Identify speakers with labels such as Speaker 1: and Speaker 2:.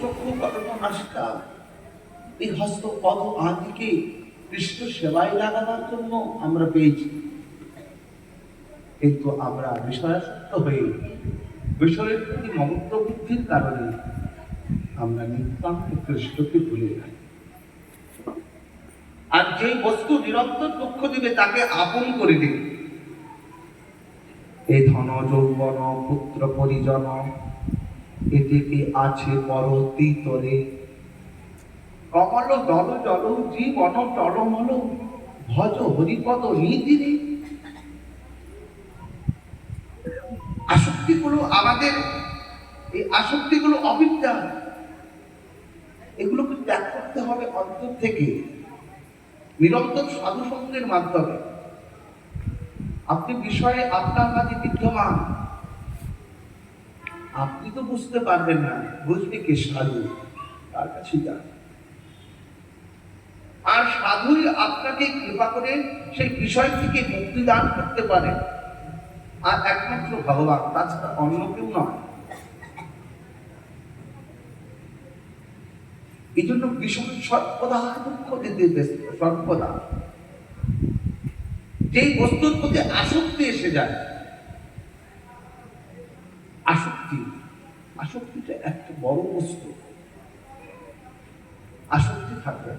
Speaker 1: চক্ষু কর্ণ নাসিকা এই হস্ত পদ আদিকে কৃষ্ণ সেবায় লাগাবার জন্য আমরা পেয়েছি। কিন্তু আমরা বিষয়াসক্ত হয়ে বিষয়ের প্রতি মমত্ব বুদ্ধির কারণে আমরা নিতান্ত কৃষ্ণকে ভুলে যাই। আর যেই বস্তু নিরন্তর দুঃখ দিবে তাকে আপন করে দিবে। এ ধন যৌবন পুত্র পরিজন এদিকে আছে পরতীতরে, কমল দল জল জীবন টলমল ভজ হরিপদ নিধিরে। আসক্তিগুলো আমাদের, এই আসক্তিগুলো অবিদ্যা, এগুলোকে ত্যাগ করতে হবে অন্তর থেকে নিরন্তর সাধু সঙ্গের মাধ্যমে। আপনি বিষয়ে আপনার কাছে বিদ্যমান, আপনি তো বুঝতে পারবেন না, বুঝবে কে? সাধু, তার কাছে যান। আর সাধুই আপনাকে কৃপা করে সেই বিষয় থেকে মুক্তি দান করতে পারে, আর একমাত্র ভগবান, তাছাড়া অন্য কেউ নয়। এই জন্য বিষয় সর্বদা দুঃখ দিতে ব্যস্ত, সর্বদা। যেই বস্তুর প্রতি আসক্তি এসে যায়, আসক্তিটা একটা বড় বস্তু, আসক্তি থাকবে।